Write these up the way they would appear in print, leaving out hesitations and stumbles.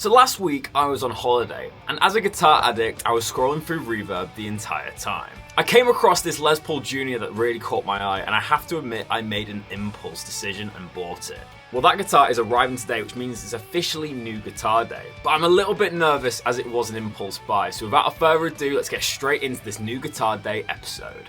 So last week I was on holiday, and as a guitar addict I was scrolling through Reverb the entire time. I came across this Les Paul Jr. that really caught my eye, and I have to admit I made an impulse decision and bought it. Well, that guitar is arriving today, which means it's officially new guitar day, but I'm a little bit nervous as it was an impulse buy, so without further ado, let's get straight into this new guitar day episode.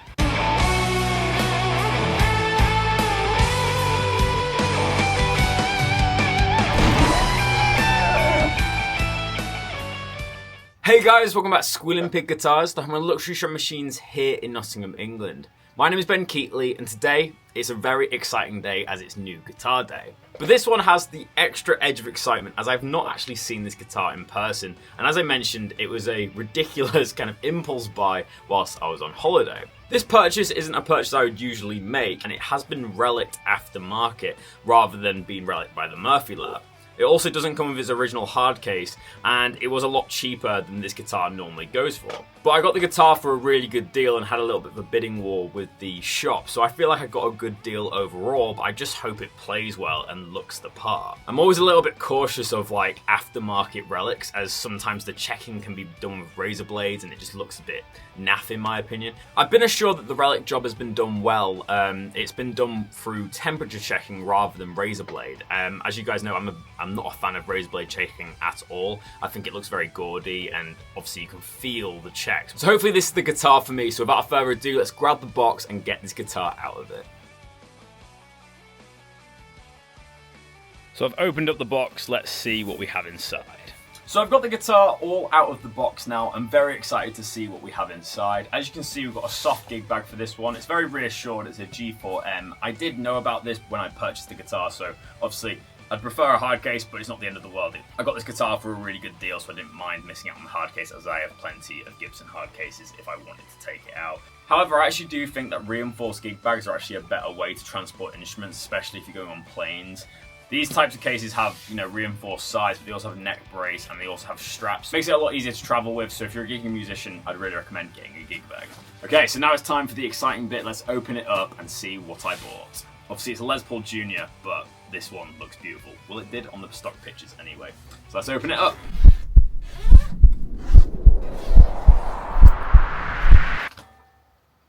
Hey guys, welcome back to Squealing Pig Guitars, the home of luxury shop machines here in Nottingham, England. My name is Ben Keightley, and today it's a very exciting day as it's new guitar day. But this one has the extra edge of excitement as I've not actually seen this guitar in person, and as I mentioned, it was a ridiculous kind of impulse buy whilst I was on holiday. This purchase isn't a purchase I would usually make, and it has been relicked aftermarket rather than being relicked by the Murphy Lab. It also doesn't come with its original hard case, and it was a lot cheaper than this guitar normally goes for. But I got the guitar for a really good deal and had a little bit of a bidding war with the shop, so I feel like I got a good deal overall, but I just hope it plays well and looks the part. I'm always a little bit cautious of like aftermarket relics, as sometimes the checking can be done with razor blades and it just looks a bit naff in my opinion. I've been assured that the relic job has been done well. It's been done through temperature checking rather than razor blade. As you guys know, I'm not a fan of razor blade checking at all. I think it looks very gaudy and obviously you can feel the checks. So hopefully this is the guitar for me. So without further ado, let's grab the box and get this guitar out of it. So I've opened up the box, let's see what we have inside. So I've got the guitar all out of the box now. I'm very excited to see what we have inside. As you can see, we've got a soft gig bag for this one. It's very reassured, it's a G4M. I did know about this when I purchased the guitar, so obviously I'd prefer a hard case, but it's not the end of the world. I got this guitar for a really good deal, so I didn't mind missing out on the hard case, as I have plenty of Gibson hard cases if I wanted to take it out. However, I actually do think that reinforced gig bags are actually a better way to transport instruments, especially if you're going on planes. These types of cases have, reinforced sides, but they also have a neck brace and they also have straps. Makes it a lot easier to travel with, so if you're a gigging musician, I'd really recommend getting a gig bag. Okay, so now it's time for the exciting bit. Let's open it up and see what I bought. Obviously, it's a Les Paul Jr., but this one looks beautiful. Well, it did on the stock pictures anyway. So let's open it up.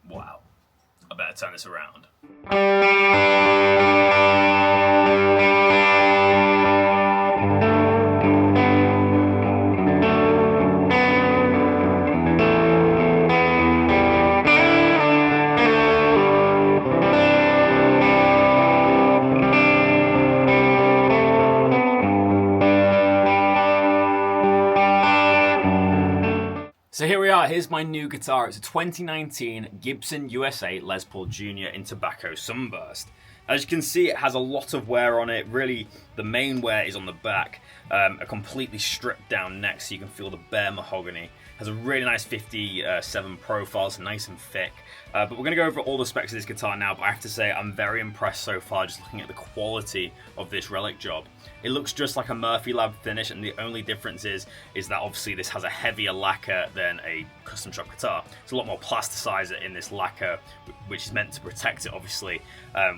Wow. I better turn this around. So here we are, here's my new guitar. It's a 2019 Gibson USA Les Paul Jr. in Tobacco Sunburst. As you can see, it has a lot of wear on it. Really, the main wear is on the back. A completely stripped down neck so you can feel the bare mahogany. Has a really nice 57 profile, so nice and thick. But we're going to go over all the specs of this guitar now, but I have to say I'm very impressed so far just looking at the quality of this relic job. It looks just like a Murphy Lab finish, and the only difference is that obviously this has a heavier lacquer than a custom shop guitar. It's a lot more plasticizer in this lacquer, which is meant to protect it obviously,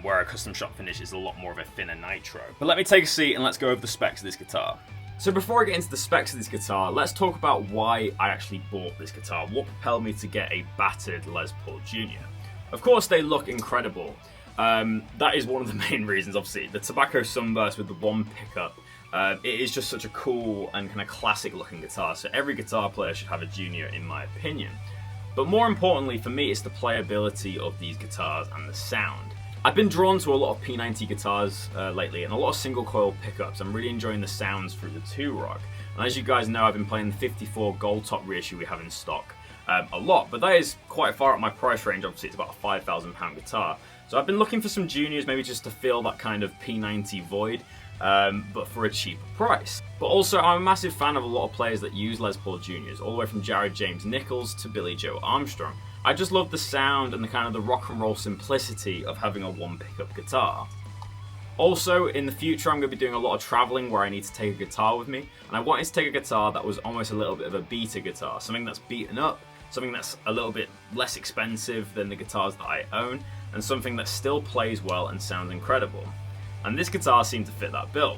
where a custom shop finish is a lot more of a thinner nitro. But let me take a seat and let's go over the specs of this guitar. So before I get into the specs of this guitar, let's talk about why I actually bought this guitar. What propelled me to get a battered Les Paul Jr. Of course, they look incredible. That is one of the main reasons, obviously. The Tobacco Sunburst with the one pickup, it is just such a cool and kind of classic looking guitar. So every guitar player should have a Junior in my opinion. But more importantly for me, it's the playability of these guitars and the sound. I've been drawn to a lot of P90 guitars lately and a lot of single coil pickups. I'm really enjoying the sounds through the 2-rock. And as you guys know, I've been playing the 54 gold top reissue we have in stock a lot, but that is quite far up my price range. Obviously it's about a £5,000 guitar. So I've been looking for some juniors, maybe just to fill that kind of P90 void, but for a cheaper price. But also I'm a massive fan of a lot of players that use Les Paul Juniors, all the way from Jared James Nichols to Billy Joe Armstrong. I just love the sound and the kind of the rock and roll simplicity of having a one pickup guitar. Also, in the future, I'm going to be doing a lot of traveling where I need to take a guitar with me, and I wanted to take a guitar that was almost a little bit of a beta guitar, something that's beaten up, something that's a little bit less expensive than the guitars that I own, and something that still plays well and sounds incredible. And this guitar seemed to fit that bill.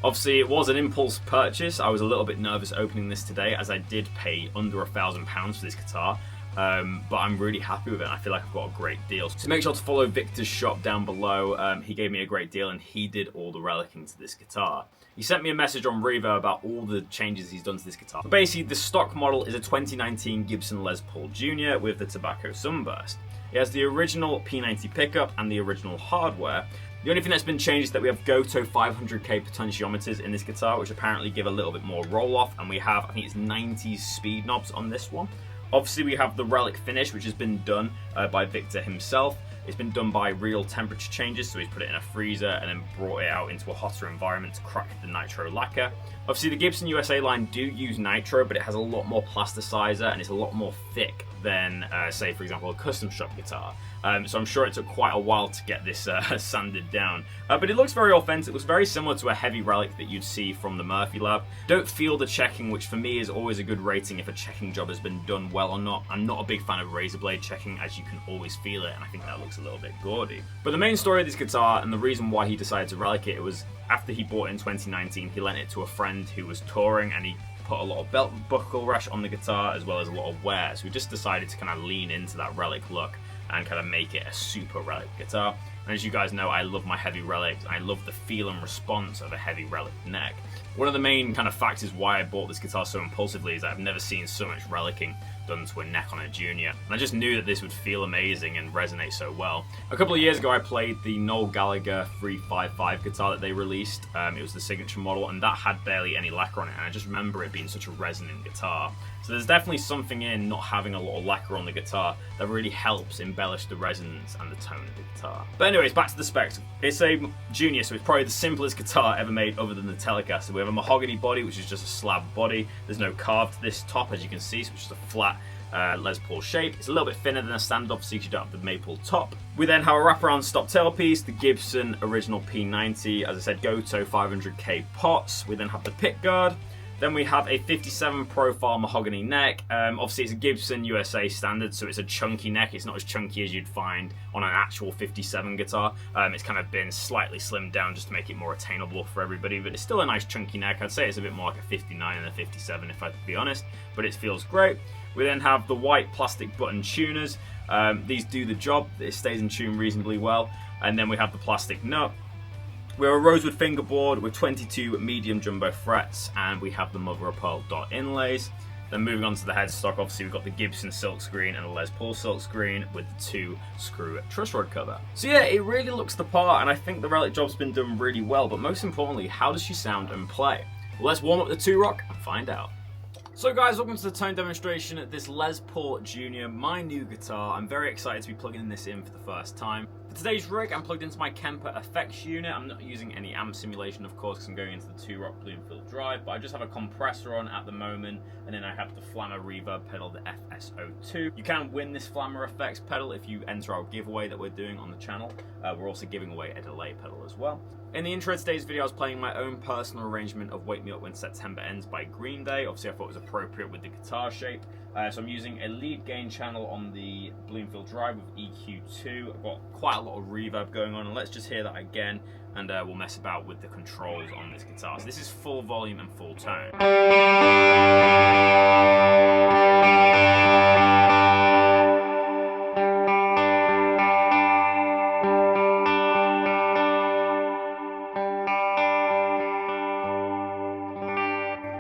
Obviously, it was an impulse purchase. I was a little bit nervous opening this today, as I did pay under £1,000 for this guitar. But I'm really happy with it, and I feel like I've got a great deal. So make sure to follow Victor's shop down below. He gave me a great deal, and he did all the relicking to this guitar. He sent me a message on Revo about all the changes he's done to this guitar. But basically, the stock model is a 2019 Gibson Les Paul Jr. with the Tobacco Sunburst. It has the original P90 pickup and the original hardware. The only thing that's been changed is that we have Goto 500k potentiometers in this guitar, which apparently give a little bit more roll-off, and we have, I think it's 90s speed knobs on this one. Obviously, we have the relic finish, which has been done by Victor himself. It's been done by real temperature changes, so he's put it in a freezer and then brought it out into a hotter environment to crack the nitro lacquer. Obviously, the Gibson USA line do use nitro, but it has a lot more plasticizer and it's a lot more thick than, say, for example, a custom shop guitar. So I'm sure it took quite a while to get this sanded down. But it looks very authentic. It looks very similar to a heavy relic that you'd see from the Murphy Lab. Don't feel the checking, which for me is always a good rating if a checking job has been done well or not. I'm not a big fan of razor blade checking, as you can always feel it, and I think that looks a little bit gaudy. But the main story of this guitar, and the reason why he decided to relic it, was after he bought it in 2019, he lent it to a friend who was touring, and he put a lot of belt buckle rash on the guitar as well as a lot of wear. So we just decided to kind of lean into that relic look and kind of make it a super relic guitar. And as you guys know, I love my heavy relics. I love the feel and response of a heavy relic neck. One of the main kind of factors why I bought this guitar so impulsively is that I've never seen so much relicking done to a neck on a Junior. And I just knew that this would feel amazing and resonate so well. A couple of years ago, I played the Noel Gallagher 355 guitar that they released. It was the signature model, and that had barely any lacquer on it. And I just remember it being such a resonant guitar. So there's definitely something in not having a lot of lacquer on the guitar that really helps embellish the resonance and the tone of the guitar. But anyways, back to the specs. It's a Junior, so it's probably the simplest guitar ever made other than the Telecaster. We have a mahogany body, which is just a slab body. There's no carve to this top, as you can see, so it's just a flat Les Paul shape. It's a little bit thinner than a standard, obviously, because you don't have the maple top. We then have a wraparound stop tailpiece, the Gibson original P90, as I said, Goto 500k pots. We then have the pick guard. Then we have a 57 profile mahogany neck. Obviously, it's a Gibson USA standard, so it's a chunky neck. It's not as chunky as you'd find on an actual 57 guitar. It's kind of been slightly slimmed down just to make it more attainable for everybody, but it's still a nice chunky neck. I'd say it's a bit more like a 59 than a 57, if I have to be honest, but it feels great. We then have the white plastic button tuners. These do the job. It stays in tune reasonably well. And then we have the plastic nut. We have a rosewood fingerboard with 22 medium jumbo frets, and we have the mother of pearl dot inlays. Then moving on to the headstock, obviously we've got the Gibson silkscreen and the Les Paul silkscreen with the 2-screw truss rod cover. So yeah, it really looks the part, and I think the relic job's been done really well, but most importantly, how does she sound and play? Well, let's warm up the 2-Rock and find out. So guys, welcome to the tone demonstration at this Les Paul Jr., my new guitar. I'm very excited to be plugging this in for the first time. For today's rig, I'm plugged into my Kemper effects unit. I'm not using any amp simulation, of course, because I'm going into the 2-Rock Bloomfield Drive, but I just have a compressor on at the moment, and then I have the Flammer reverb pedal, the FS02. You can win this Flammer effects pedal if you enter our giveaway that we're doing on the channel. We're also giving away a delay pedal as well. In the intro to today's video, I was playing my own personal arrangement of Wake Me Up When September Ends by Green Day. Obviously, I thought it was appropriate with the guitar shape. So I'm using a lead gain channel on the Bloomfield Drive with EQ2. I've got quite a lot of reverb going on, and let's just hear that again, and we'll mess about with the controls on this guitar. So this is full volume and full tone.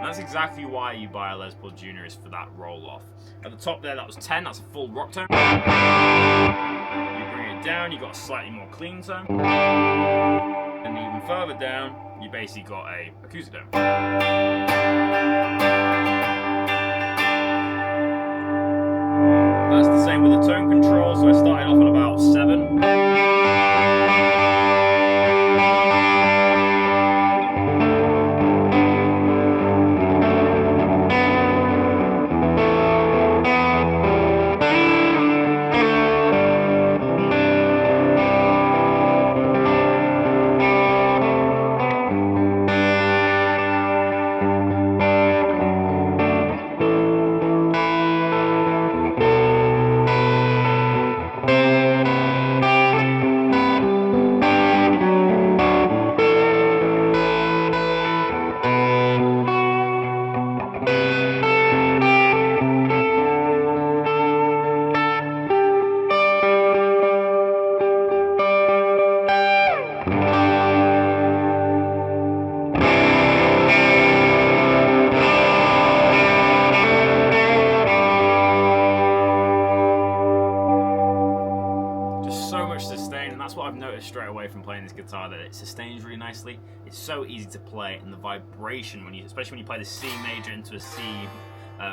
That's exactly why you buy a Les Paul Jr. is for that roll-off. At the top there, that was 10, that's a full rock tone. You bring it down, you've got a slightly more clean tone. And even further down, you basically got a acoustic tone. That's the same with the tone control, so I started off at about 7. straight away from playing this guitar that it sustains really nicely. It's so easy to play, and the vibration, especially when you play the C major into a C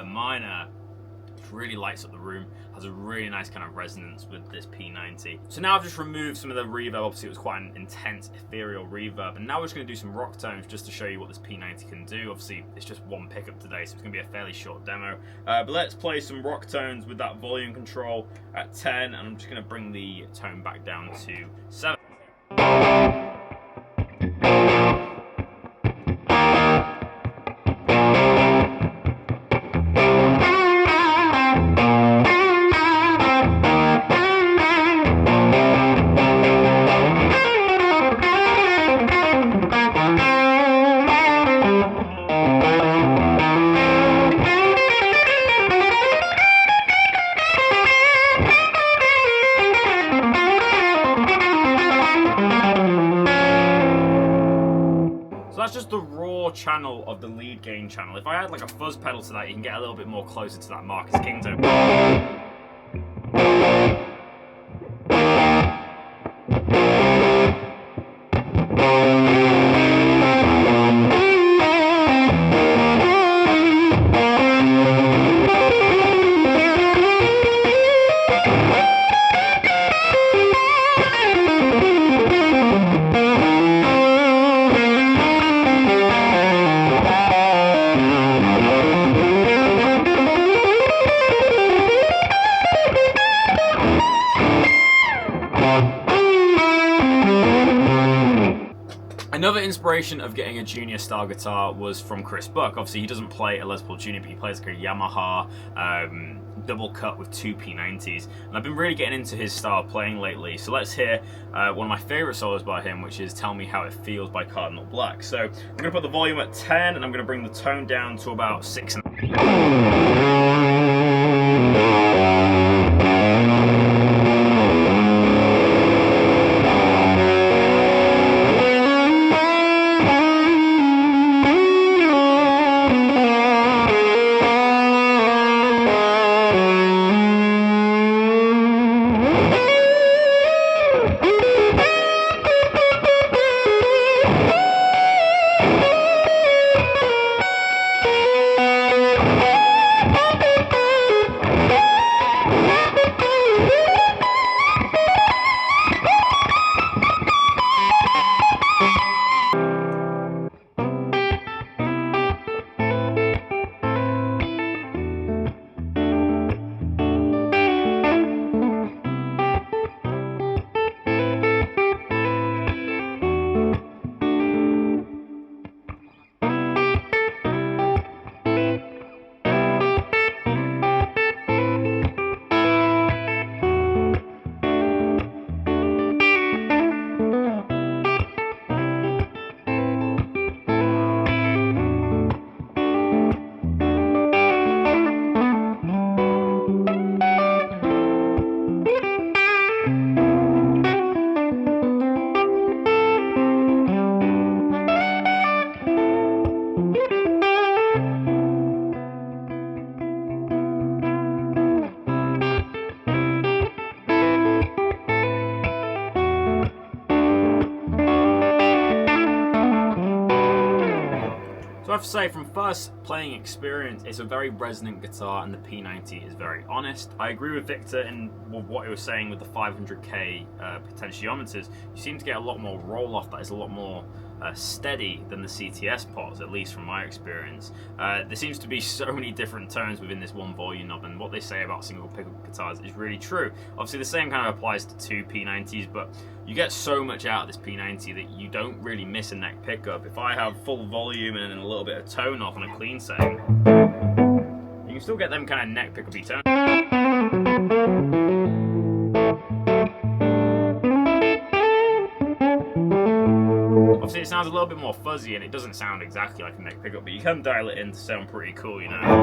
minor, really lights up the room, has a really nice kind of resonance with this P90. So now I've just removed some of the reverb. Obviously it was quite an intense ethereal reverb, and now we're just going to do some rock tones just to show you what this P90 can do. Obviously it's just one pickup today, so it's going to be a fairly short demo, but let's play some rock tones with that volume control at 10, and I'm just going to bring the tone back down to 7. So that's just the raw channel of the lead gain channel. If I add like a fuzz pedal to that, you can get a little bit more closer to that Marcus King tone. Another inspiration of getting a junior style guitar was from Chris Buck. Obviously he doesn't play a Les Paul Junior, but he plays like a Yamaha double cut with 2 P90s, and I've been really getting into his style of playing lately. So let's hear one of my favorite solos by him, which is Tell Me How It Feels by Cardinal Black. So I'm going to put the volume at 10, and I'm going to bring the tone down to about 6. I have to say, from first playing experience, it's a very resonant guitar, and the P90 is very honest. I agree with Victor in what he was saying with the 500k potentiometers. You seem to get a lot more roll-off that is a lot more steady than the CTS pots, at least from my experience. There seems to be so many different tones within this one volume knob, and what they say about single pickup guitars is really true. Obviously the same kind of applies to 2 P90s, but you get so much out of this P90 that you don't really miss a neck pickup. If I have full volume and a little bit of tone off on a clean setting, you can still get them kind of neck pickup-y tones. Obviously it sounds a little bit more fuzzy and it doesn't sound exactly like a neck pickup, but you can dial it in to sound pretty cool, you know.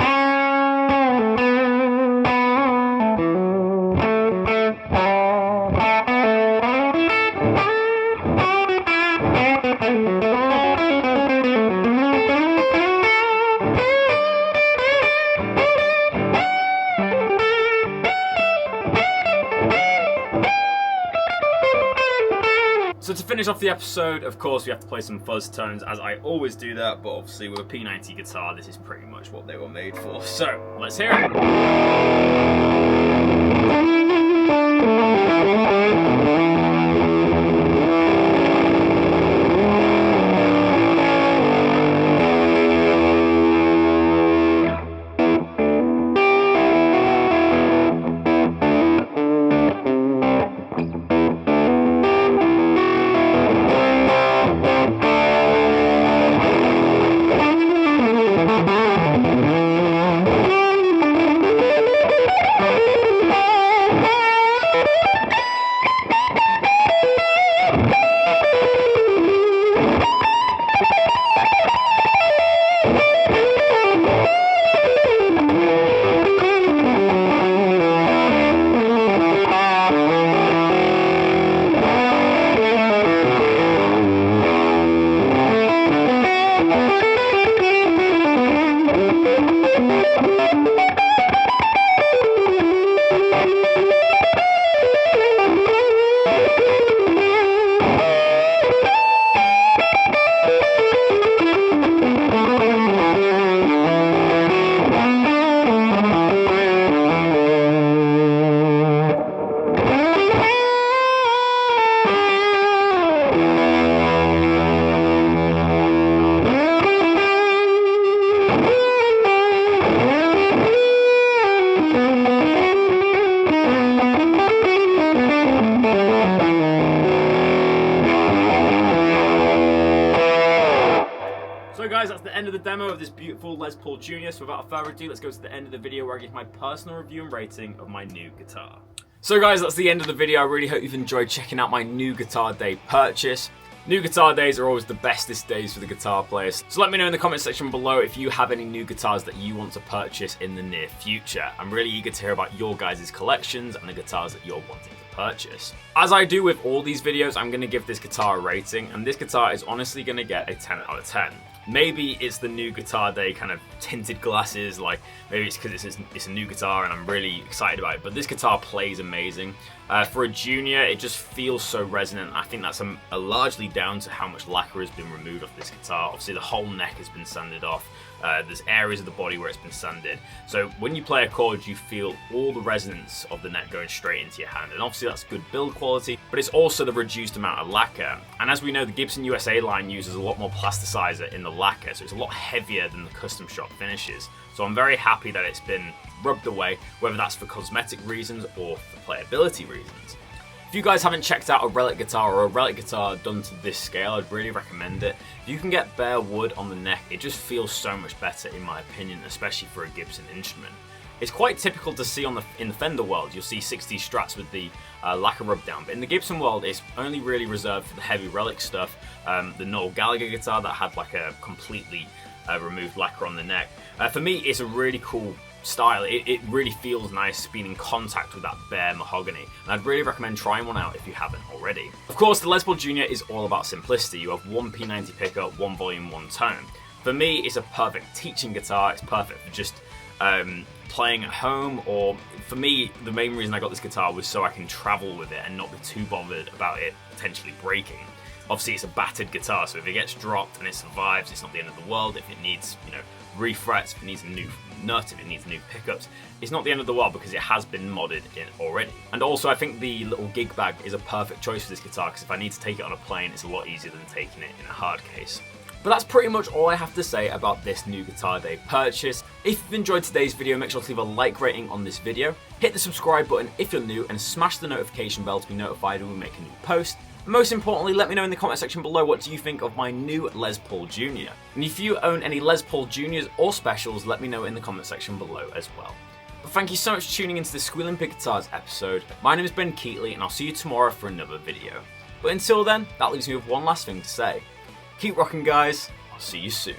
finish off the episode, of course, we have to play some fuzz tones, as I always do that, but obviously with a P90 guitar, this is pretty much what they were made for. So, let's hear it. So guys, that's the end of the demo of this beautiful Les Paul Jr. So without further ado, let's go to the end of the video where I give my personal review and rating of my new guitar. So guys, that's the end of the video. I really hope you've enjoyed checking out my new Guitar Day purchase. New guitar days are always the bestest days for the guitar players. So let me know in the comment section below if you have any new guitars that you want to purchase in the near future. I'm really eager to hear about your guys' collections and the guitars that you're wanting to purchase. As I do with all these videos, I'm going to give this guitar a rating, and this guitar is honestly going to get a 10 out of 10. Maybe it's the new Guitar Day kind of tinted glasses, like maybe it's because it's a new guitar and I'm really excited about it, but this guitar plays amazing. For a junior, it just feels so resonant. I think that's largely down to how much lacquer has been removed off this guitar. Obviously the whole neck has been sanded off. There's areas of the body where it's been sanded. So when you play a chord, you feel all the resonance of the neck going straight into your hand. And obviously that's good build quality, but it's also the reduced amount of lacquer. And as we know, the Gibson USA line uses a lot more plasticizer in the lacquer, so it's a lot heavier than the custom shop finishes. So I'm very happy that it's been rubbed away, whether that's for cosmetic reasons or for playability reasons. If you guys haven't checked out a relic guitar or a relic guitar done to this scale, I'd really recommend it. If you can get bare wood on the neck, it just feels so much better in my opinion, especially for a Gibson instrument. It's quite typical to see in the Fender world. You'll see 60s Strats with the lacquer rub down, but in the Gibson world, it's only really reserved for the heavy relic stuff. The Noel Gallagher guitar that had like a completely removed lacquer on the neck. For me, it's a really cool style. It really feels nice being in contact with that bare mahogany, and I'd really recommend trying one out if you haven't already. Of course, the Les Paul Jr. is all about simplicity. You have one P90 pickup, one volume, one tone. For me, it's a perfect teaching guitar. It's perfect for just playing at home, or for me, the main reason I got this guitar was so I can travel with it and not be too bothered about it potentially breaking. Obviously, it's a battered guitar, so if it gets dropped and it survives, it's not the end of the world. If it needs, refrets, if it needs a new nut, if it needs new pickups, it's not the end of the world because it has been modded in already. And also, I think the little gig bag is a perfect choice for this guitar because if I need to take it on a plane, it's a lot easier than taking it in a hard case. But that's pretty much all I have to say about this new Guitar Day purchase. If you've enjoyed today's video, make sure to leave a like rating on this video, hit the subscribe button if you're new, and smash the notification bell to be notified when we make a new post. And most importantly, let me know in the comment section below what do you think of my new Les Paul Jr. And if you own any Les Paul Juniors or Specials, let me know in the comment section below as well. But thank you so much for tuning into this Squealing Pig Guitars episode. My name is Ben Keightley, and I'll see you tomorrow for another video. But until then, that leaves me with one last thing to say. Keep rocking, guys. I'll see you soon.